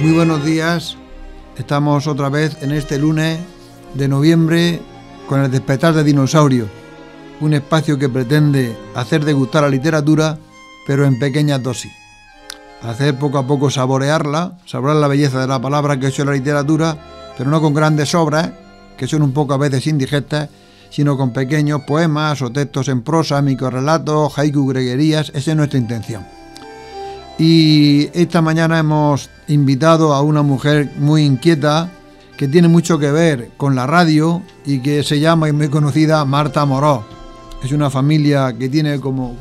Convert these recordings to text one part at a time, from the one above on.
Muy buenos días, estamos otra vez en este lunes de noviembre con el Despertar de Dinosaurio, un espacio que pretende hacer degustar la literatura, pero en pequeñas dosis. Hacer poco a poco saborear la belleza de la palabra que es la literatura, pero no con grandes obras, que son un poco a veces indigestas, sino con pequeños poemas o textos en prosa, microrelatos, haiku, greguerías. Esa es nuestra intención. Y esta mañana hemos invitado a una mujer muy inquieta que tiene mucho que ver con la radio y que se llama, y muy conocida, Marta Morós. Es una familia que tiene como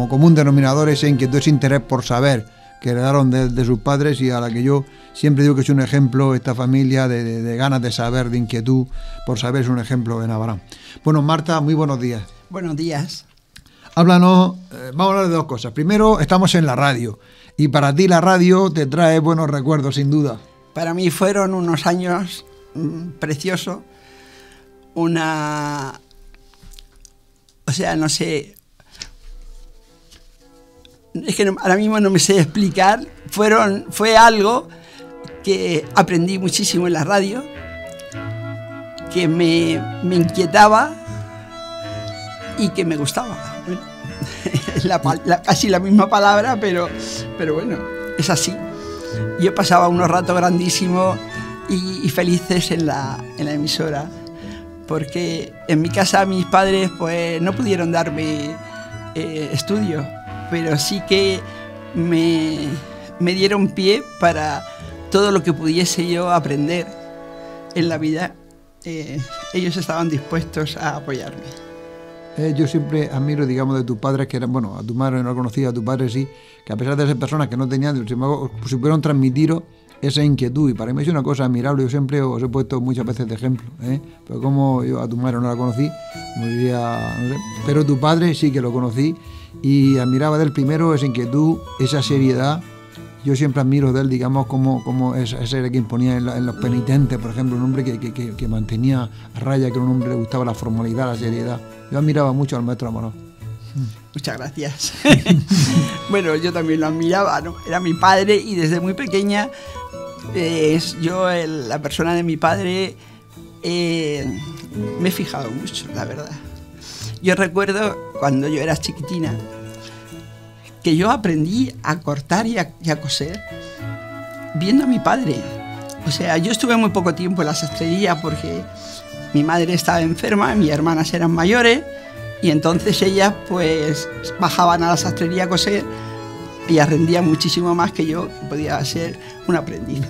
común denominador ese inquietud, ese interés por saber que heredaron de sus padres, y a la que yo siempre digo que es un ejemplo, esta familia de ganas de saber, de inquietud por saber, es un ejemplo en Abraham. Bueno, Marta, muy buenos días. Buenos días. Háblanos, vamos a hablar de dos cosas. Primero, estamos en la radio, y para ti la radio te trae buenos recuerdos, sin duda. Para mí fueron unos años preciosos, o sea, no sé, es que ahora mismo no me sé explicar. Fue algo que aprendí muchísimo en la radio, que me inquietaba y que me gustaba. Es casi la misma palabra, pero bueno, es así. Yo pasaba unos ratos grandísimos y felices en la emisora, porque en mi casa mis padres pues no pudieron darme estudios, pero sí que me dieron pie para todo lo que pudiese yo aprender en la vida. Ellos estaban dispuestos a apoyarme. Yo siempre admiro, digamos, de tus padres, que eran, bueno, a tu madre no la conocía, a tu padre sí, que a pesar de ser personas que no tenían, sin embargo, supieron transmitiros esa inquietud, y para mí es una cosa admirable. Yo siempre os he puesto muchas veces de ejemplo, pero como yo a tu madre no la conocí, moriría, no sé, pero tu padre sí que lo conocí, y admiraba de él primero esa inquietud, esa seriedad. Yo siempre admiro de él, digamos, como ese que imponía en los penitentes, por ejemplo, un hombre que mantenía a raya, que a un hombre le gustaba la formalidad, la seriedad. Yo admiraba mucho al maestro Morós. Muchas gracias. Bueno, yo también lo admiraba, ¿no? Era mi padre, y desde muy pequeña, la persona de mi padre, me he fijado mucho, la verdad. Yo recuerdo cuando yo era chiquitina, que yo aprendí a cortar y a coser viendo a mi padre. O sea, yo estuve muy poco tiempo en la sastrería porque mi madre estaba enferma, mis hermanas eran mayores, y entonces ellas pues bajaban a la sastrería a coser y aprendían muchísimo más que yo, que podía ser un aprendiz.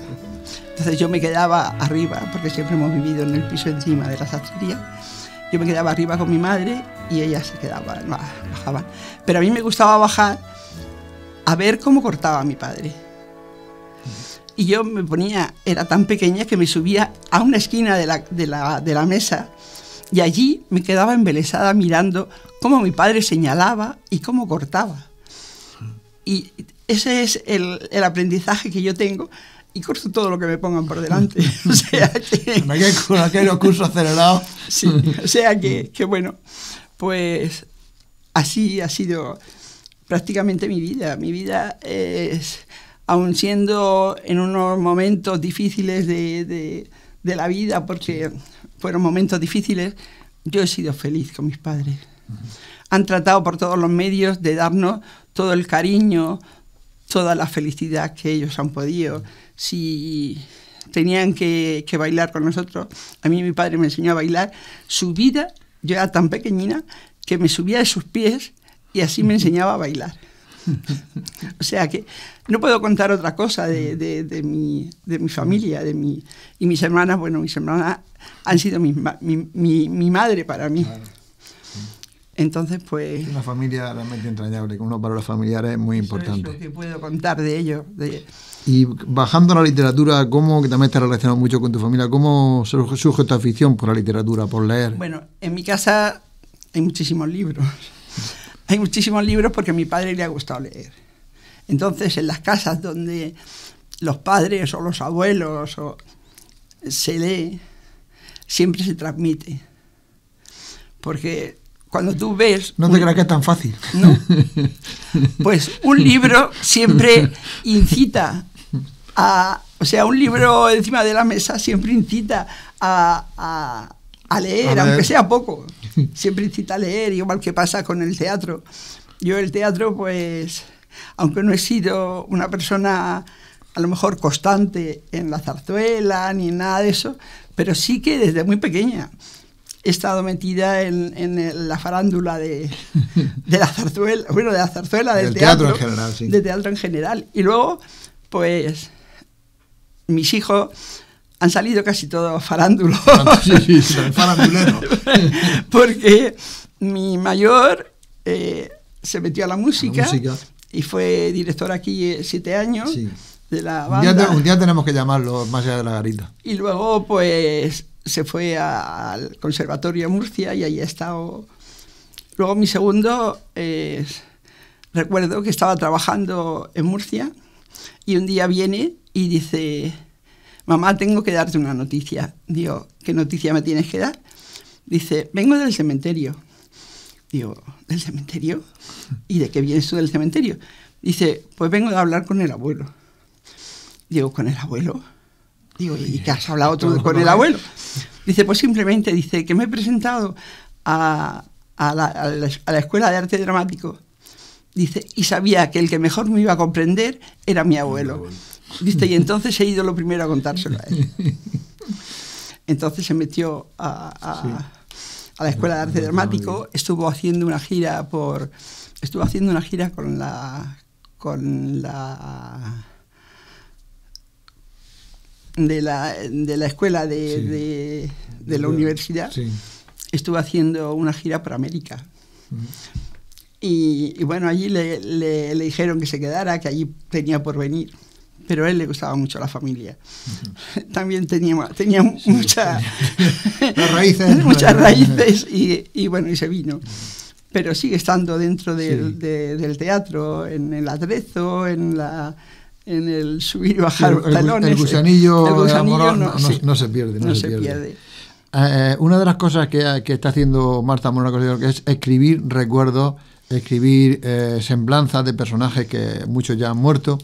Entonces yo me quedaba arriba, porque siempre hemos vivido en el piso encima de la sastrería. Yo me quedaba arriba con mi madre y ellas se quedaban, bajaban. Pero a mí me gustaba bajar a ver cómo cortaba mi padre. Y yo me ponía, era tan pequeña que me subía a una esquina de la mesa, y allí me quedaba embelesada mirando cómo mi padre señalaba y cómo cortaba. Y ese es el aprendizaje que yo tengo, y corto todo lo que me pongan por delante. O sea que... Con aquellos cursos acelerados. Sí, o sea que bueno, pues así ha sido prácticamente mi vida. Mi vida es, aun siendo en unos momentos difíciles de la vida, porque fueron momentos difíciles, yo he sido feliz con mis padres. Han tratado por todos los medios de darnos todo el cariño, toda la felicidad que ellos han podido. Si tenían que bailar con nosotros, a mí mi padre me enseñó a bailar. Su vida, yo era tan pequeñina que me subía de sus pies y así me enseñaba a bailar. O sea que no puedo contar otra cosa de mi familia, y mis hermanas. Bueno, mis hermanas han sido mi madre para mí. Claro. Entonces, pues... Una familia realmente entrañable, que uno para los familiares es muy importante. Es lo que puedo contar de ellos. Y bajando a la literatura, ¿cómo, que también está relacionado mucho con tu familia, cómo surge tu afición por la literatura, por leer? Bueno, en mi casa hay muchísimos libros. Hay muchísimos libros porque a mi padre le ha gustado leer. Entonces, en las casas donde los padres o los abuelos se lee, siempre se transmite. Porque cuando tú ves... No te creas que es tan fácil. No. Pues un libro siempre incita a O sea, un libro encima de la mesa siempre incita a leer, aunque sea poco. Siempre incita a leer, igual que pasa con el teatro. Yo el teatro, pues, aunque no he sido una persona a lo mejor constante en la zarzuela ni en nada de eso, pero sí que desde muy pequeña he estado metida en la farándula de la zarzuela, bueno, de la zarzuela, del teatro en general, sí. De teatro en general. Y luego, pues, mis hijos han salido casi todos farándulos. Sí, faranduleros. Porque mi mayor se metió a la música, y fue director aquí 7 años. Sí. De la banda. Un día tenemos que llamarlo más allá de la garita. Y luego, pues, se fue al Conservatorio de Murcia y ahí ha estado. Luego mi segundo, recuerdo que estaba trabajando en Murcia y un día viene y dice: mamá, tengo que darte una noticia. Digo, ¿qué noticia me tienes que dar? Dice: vengo del cementerio. Digo, ¿del cementerio? ¿Y de qué vienes tú del cementerio? Dice: pues vengo de hablar con el abuelo. Digo, ¿con el abuelo? Digo, ¿y qué has hablado tú con el abuelo? Dice, pues simplemente, dice, que me he presentado a la Escuela de Arte Dramático. Dice, y sabía que el que mejor me iba a comprender era mi abuelo. Dice, y entonces he ido lo primero a contárselo a él. Entonces se metió a la Escuela de Arte Dramático, estuvo haciendo una gira con la escuela de la universidad. Sí. Estuvo haciendo una gira por América. Y bueno, allí le dijeron que se quedara, que allí tenía por venir. Pero a él le gustaba mucho la familia. También tenía muchas raíces y bueno, y se vino. Pero sigue estando dentro del teatro, en el atrezo, en el subir y bajar talones. El gusanillo no se pierde. No se pierde. Una de las cosas que está haciendo Marta Molina Cordero, que es escribir recuerdos, escribir semblanzas de personajes que muchos ya han muerto.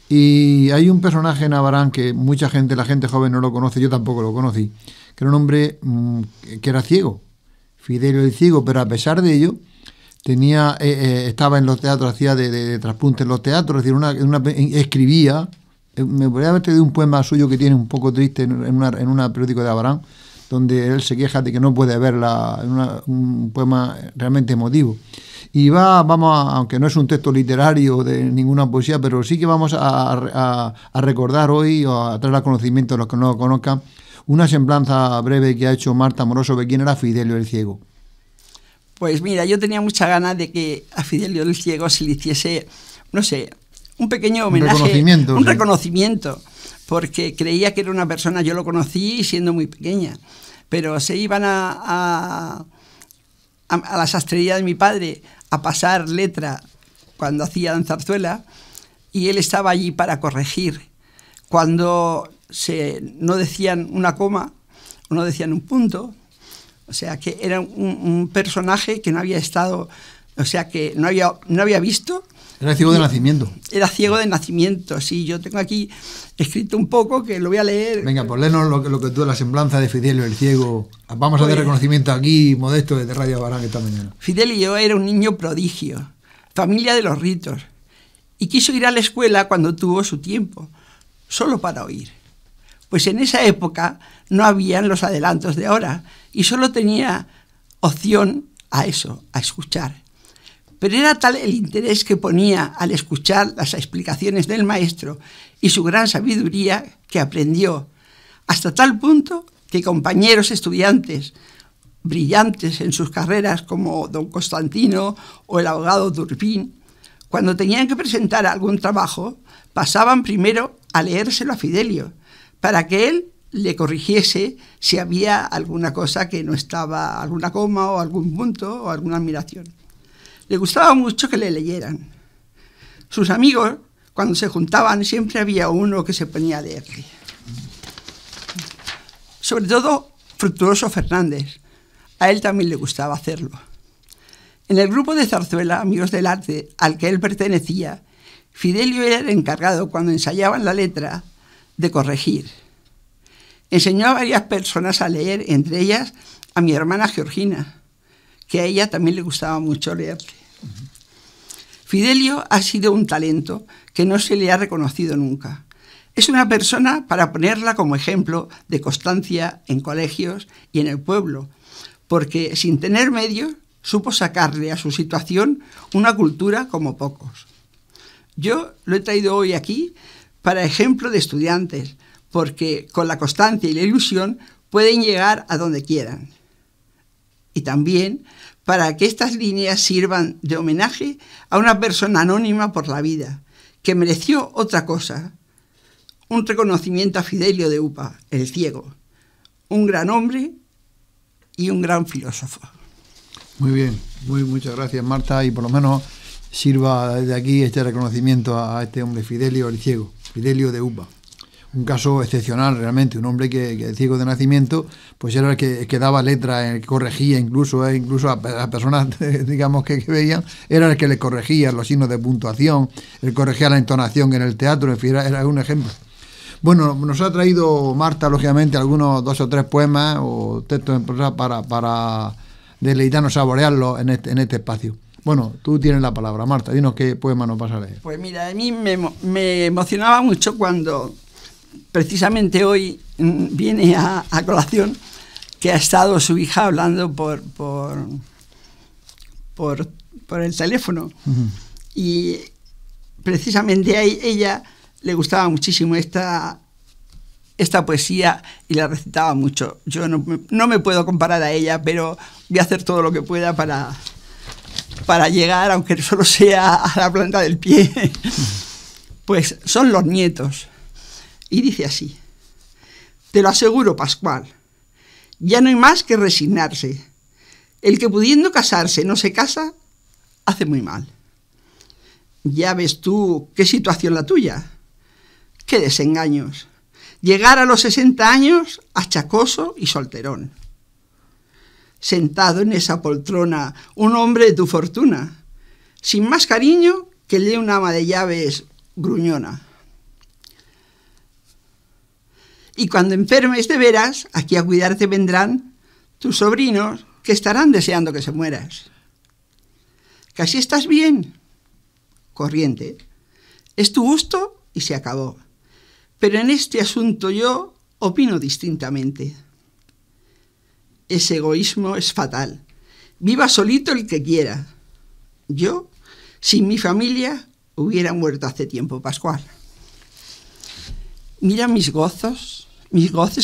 Y hay un personaje en Abarán que la gente joven no lo conoce, yo tampoco lo conocí, que era un hombre que era ciego, Fidelio el Ciego, pero a pesar de ello estaba en los teatros, hacía de traspunte en los teatros, es decir, escribía. Me podría haber traído un poema suyo que tiene un poco triste en una periódico de Abarán, donde él se queja de que no puede verla, un poema realmente emotivo. Y vamos aunque no es un texto literario de ninguna poesía, pero sí que vamos a recordar hoy, o a traer a conocimiento a los que no lo conozcan, una semblanza breve que ha hecho Marta Moroso de quién era Fidelio el Ciego. Pues mira, yo tenía mucha ganas de que a Fidelio el Ciego se le hiciese, no sé, un pequeño homenaje, un reconocimiento, porque creía que era una persona, yo lo conocí siendo muy pequeña, pero se iban a la sastrería de mi padre a pasar letra cuando hacían zarzuela, y él estaba allí para corregir cuando no decían una coma o no decían un punto. O sea, que era un personaje que no había estado, o sea, que no había visto. Era ciego de nacimiento. Era ciego de nacimiento, sí. Yo tengo aquí escrito un poco, que lo voy a leer. Venga, pues léenos lo que tú, la semblanza de Fidelio el Ciego. Vamos a dar reconocimiento aquí, modesto, desde Radio Abarán esta mañana. Fidelio era un niño prodigio, familia de los ritos, y quiso ir a la escuela cuando tuvo su tiempo, solo para oír. Pues en esa época no habían los adelantos de ahora, y solo tenía opción a eso, a escuchar. Pero era tal el interés que ponía al escuchar las explicaciones del maestro y su gran sabiduría que aprendió, hasta tal punto que compañeros estudiantes brillantes en sus carreras como don Constantino o el abogado Durpín, cuando tenían que presentar algún trabajo, pasaban primero a leérselo a Fidelio, para que él le corrigiese si había alguna cosa que no estaba, alguna coma o algún punto o alguna admiración. Le gustaba mucho que le leyeran. Sus amigos, cuando se juntaban, siempre había uno que se ponía a leerle. Sobre todo, Fructuoso Fernández. A él también le gustaba hacerlo. En el grupo de zarzuela, Amigos del Arte, al que él pertenecía, Fidelio era el encargado, cuando ensayaban la letra, de corregir. Enseñó a varias personas a leer, entre ellas a mi hermana Georgina, que a ella también le gustaba mucho leerle. Fidelio ha sido un talento que no se le ha reconocido nunca. Es una persona para ponerla como ejemplo de constancia en colegios y en el pueblo, porque sin tener medios supo sacarle a su situación una cultura como pocos. Yo lo he traído hoy aquí para ejemplo de estudiantes, porque con la constancia y la ilusión pueden llegar a donde quieran. Y también para que estas líneas sirvan de homenaje a una persona anónima por la vida, que mereció otra cosa, un reconocimiento a Fidelio de Upa, el ciego, un gran hombre y un gran filósofo. Muy bien, muchas gracias, Marta, y por lo menos sirva desde aquí este reconocimiento a este hombre Fidelio el ciego, Fidelio de Upa. Un caso excepcional realmente, un hombre que ciego de nacimiento, pues era el que daba letra, el que corregía incluso a personas, digamos, que veían, era el que le corregía los signos de puntuación, el corregía la entonación en el teatro, en fin, era un ejemplo. Bueno, nos ha traído Marta, lógicamente, algunos 2 o 3 poemas o textos en prosa para deleitarnos, saborearlos en este espacio. Bueno, tú tienes la palabra, Marta, dinos qué poema nos vas a leer. Pues mira, a mí me emocionaba mucho cuando precisamente hoy viene a colación que ha estado su hija hablando por el teléfono. Uh-huh. Y precisamente a ella le gustaba muchísimo esta poesía y la recitaba mucho. Yo no me puedo comparar a ella, pero voy a hacer todo lo que pueda para llegar, aunque solo sea a la planta del pie. Pues son los nietos. Y dice así: te lo aseguro, Pascual, ya no hay más que resignarse. El que pudiendo casarse no se casa, hace muy mal. Ya ves tú qué situación la tuya. Qué desengaños. Llegar a los 60 años achacoso y solterón. Sentado en esa poltrona, un hombre de tu fortuna, sin más cariño que el de una ama de llaves gruñona. Y cuando enfermes de veras, aquí a cuidarte vendrán tus sobrinos que estarán deseando que se mueras. ¿Que así estás bien? Corriente. Es tu gusto y se acabó. Pero en este asunto yo opino distintamente. Ese egoísmo es fatal. Viva solito el que quiera. Yo, sin mi familia, hubiera muerto hace tiempo, Pascual. Mira mis goces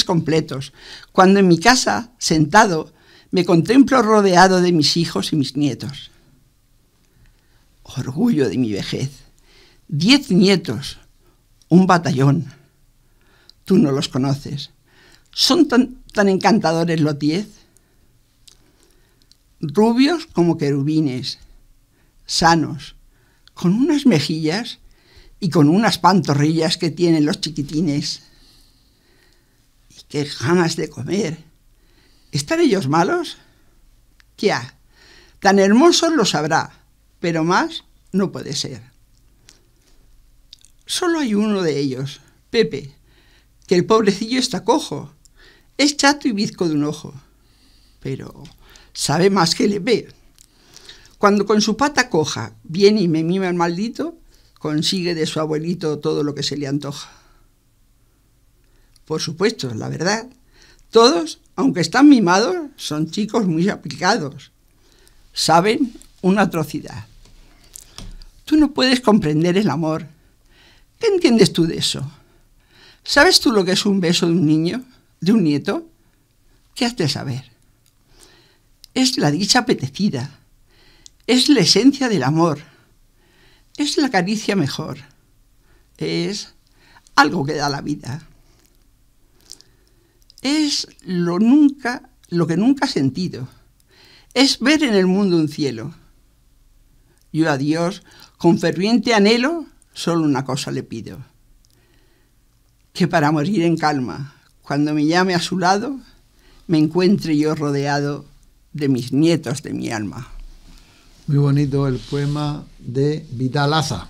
completos, cuando en mi casa, sentado, me contemplo rodeado de mis hijos y mis nietos. Orgullo de mi vejez. 10 nietos, un batallón. Tú no los conoces. ¿Son tan encantadores los 10? Rubios como querubines, sanos, con unas mejillas y con unas pantorrillas que tienen los chiquitines. Y qué ganas de comer. ¿Están ellos malos? Ya, tan hermosos los habrá, pero más no puede ser. Solo hay uno de ellos, Pepe, que el pobrecillo está cojo. Es chato y bizco de un ojo, pero sabe más que le ve. Cuando con su pata coja viene y me mima el maldito, consigue de su abuelito todo lo que se le antoja. Por supuesto, la verdad, todos, aunque están mimados, son chicos muy aplicados. Saben una atrocidad. Tú no puedes comprender el amor. ¿Qué entiendes tú de eso? ¿Sabes tú lo que es un beso de un niño, de un nieto? ¿Qué has de saber? Es la dicha apetecida. Es la esencia del amor. Es la caricia mejor. Es algo que da la vida. Es lo que nunca he sentido. Es ver en el mundo un cielo. Yo a Dios, con ferviente anhelo, solo una cosa le pido: que para morir en calma, cuando me llame a su lado, me encuentre yo rodeado de mis nietos de mi alma. Muy bonito el poema de Vital Aza.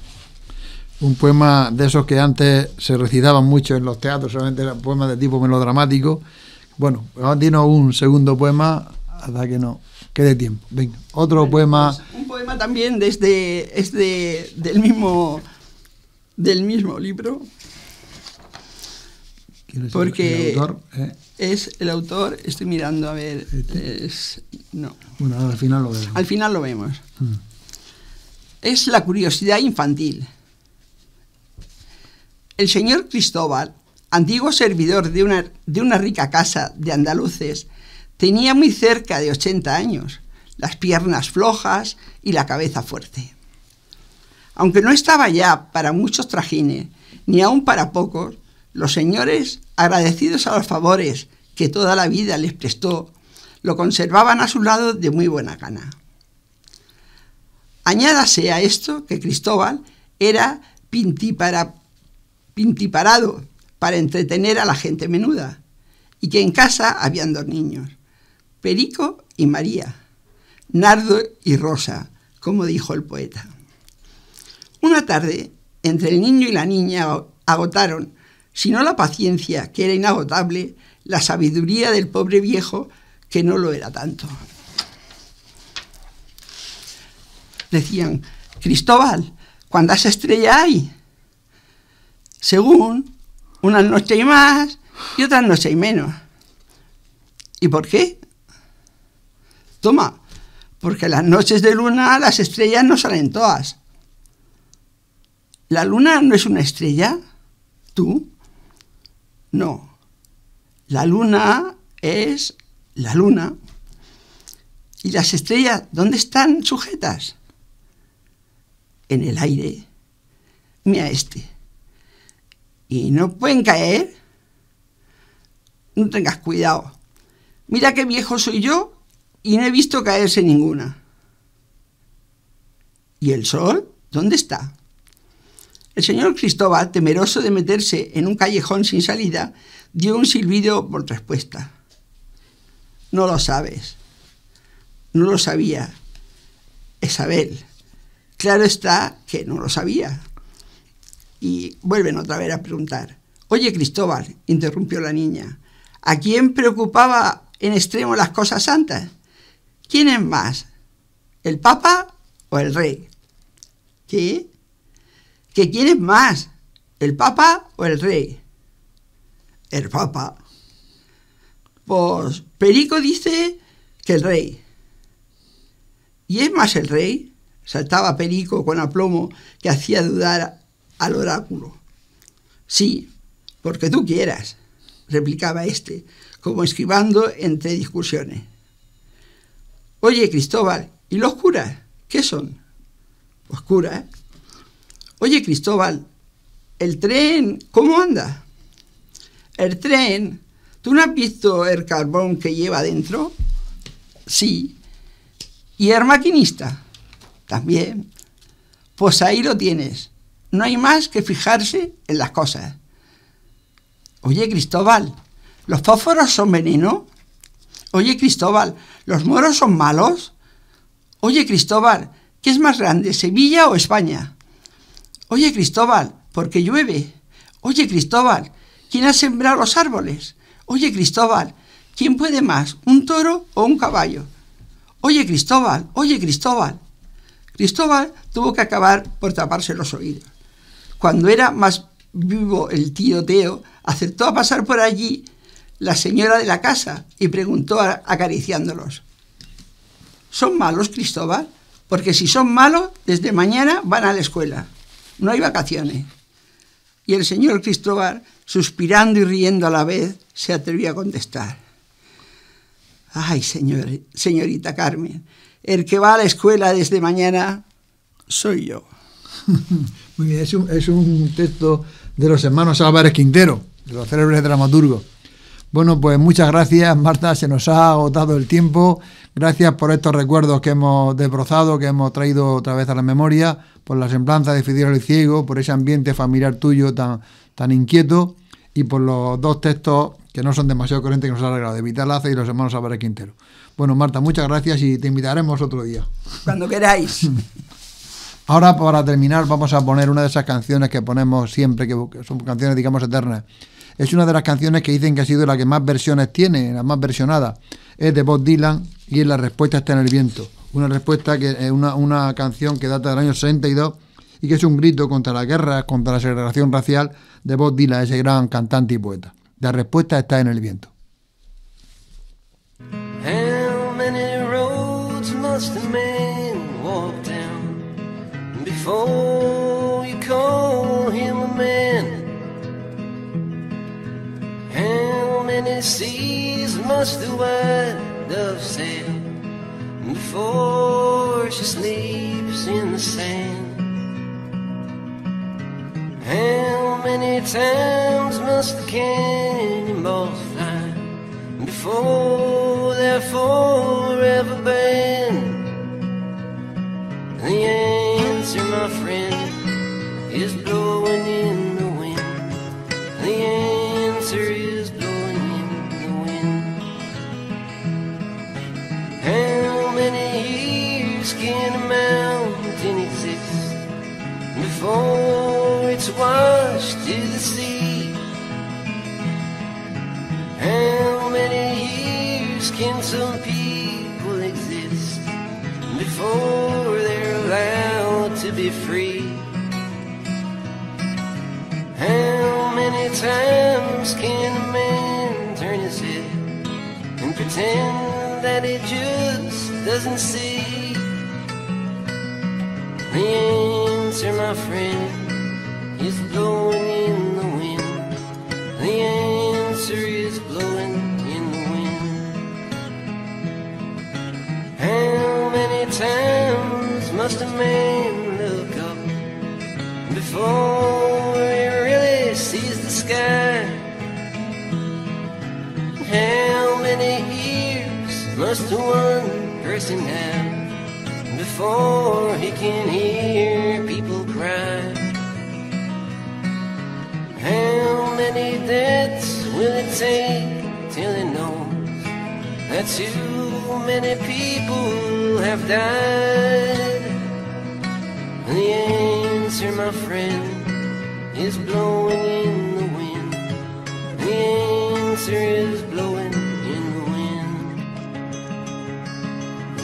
Un poema de esos que antes se recitaban mucho en los teatros, solamente eran poemas de tipo melodramático. Bueno, pues dinos un segundo poema hasta que no quede tiempo. Venga, otro poema. Pues un poema también del mismo libro. ¿Quién es porque el autor? Es el autor, estoy mirando a ver. No. Bueno, al final lo vemos. Al final lo vemos. Es la curiosidad infantil. El señor Cristóbal, antiguo servidor de una rica casa de andaluces, tenía muy cerca de 80 años, las piernas flojas y la cabeza fuerte. Aunque no estaba ya para muchos trajines, ni aun para pocos, los señores, agradecidos a los favores que toda la vida les prestó, lo conservaban a su lado de muy buena gana. Añádase a esto que Cristóbal era pintiparado para entretener a la gente menuda, y que en casa habían 2 niños, Perico y María, Nardo y Rosa, como dijo el poeta. Una tarde, entre el niño y la niña agotaron, si no la paciencia, que era inagotable, la sabiduría del pobre viejo, que no lo era tanto. Decían: Cristóbal, ¿cuántas estrellas hay? Según, unas noches hay más y otras noches hay menos. ¿Y por qué? Toma, porque las noches de luna las estrellas no salen todas. ¿La luna no es una estrella? ¿Tú? No. La luna es la luna. ¿Y las estrellas dónde están sujetas? En el aire. Mira este. ¿Y no pueden caer? No tengas cuidado. Mira qué viejo soy yo y no he visto caerse ninguna. ¿Y el sol? ¿Dónde está? El señor Cristóbal, temeroso de meterse en un callejón sin salida, dio un silbido por respuesta. No lo sabes. No lo sabía. Isabel. Claro está que no lo sabía. Y vuelven otra vez a preguntar. Oye, Cristóbal, interrumpió la niña, ¿a quién preocupaba en extremo las cosas santas? ¿Quién es más? ¿El Papa o el Rey? ¿Qué? ¿Que quién es más? ¿El Papa o el Rey? El Papa. Pues Perico dice que el Rey. ¿Y es más el Rey? Saltaba Perico con aplomo que hacía dudar al oráculo. Sí, porque tú quieras, replicaba este, como esquivando entre discusiones. Oye, Cristóbal, ¿y los curas? ¿Qué son? Pues curas. Oye, Cristóbal, ¿el tren cómo anda? El tren, ¿tú no has visto el carbón que lleva dentro? Sí. ¿Y el maquinista? También. Pues ahí lo tienes. No hay más que fijarse en las cosas. Oye, Cristóbal, ¿los fósforos son veneno? Oye, Cristóbal, ¿los moros son malos? Oye, Cristóbal, ¿qué es más grande, Sevilla o España? Oye, Cristóbal, ¿por qué llueve? Oye, Cristóbal, ¿quién ha sembrado los árboles? Oye, Cristóbal, ¿quién puede más, un toro o un caballo? Oye, Cristóbal, oye, Cristóbal. Cristóbal tuvo que acabar por taparse los oídos. Cuando era más vivo el tío Teo, aceptó a pasar por allí la señora de la casa y preguntó acariciándolos: ¿son malos, Cristóbal? Porque si son malos, desde mañana van a la escuela. No hay vacaciones. Y el señor Cristóbal, suspirando y riendo a la vez, se atrevió a contestar: ay, señorita Carmen, el que va a la escuela desde mañana soy yo. Muy bien, es un texto de los hermanos Álvarez Quintero, de los célebres dramaturgos. Bueno, pues muchas gracias, Marta, se nos ha agotado el tiempo. Gracias por estos recuerdos que hemos desbrozado, que hemos traído otra vez a la memoria, por la semblanza de Fidel el Ciego, por ese ambiente familiar tuyo tan inquieto, y por los 2 textos que no son demasiado corrientes que nos ha regalado, de Vital Laza y los hermanos Álvarez Quintero. Bueno, Marta, muchas gracias y te invitaremos otro día. Cuando queráis. Ahora, para terminar, vamos a poner una de esas canciones que ponemos siempre, que son canciones, digamos, eternas. Es una de las canciones que dicen que ha sido la que más versiones tiene, la más versionada. Es de Bob Dylan y es La respuesta está en el viento. Una respuesta que es una canción que data del año 62 y que es un grito contra la guerra, contra la segregación racial de Bob Dylan, ese gran cantante y poeta. La respuesta está en el viento. How many roads must a man walk down before you call him a man? How many seas must the white dove sail before she sleeps in the sand? How many times must the cannonballs fly before they're forever banned? The answer, my friend, is blowing in the wind. The answer is blowing in the wind. How many years can a mountain exist before it's washed to the sea? How many years can some people exist before they're allowed to be free? How many times can a man turn his head and pretend that he just doesn't see? The answer, my friend, is blowing in the wind. The answer is blowing in the wind. How many times must a man look up before he really sees the sky? How many years must one person have before he can hear people cry? How many deaths will it take till he knows that too many people have died? The answer, my friend, is blowing in the wind. The answer is blowing in the wind.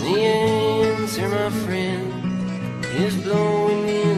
The answer, my friend, is blowing in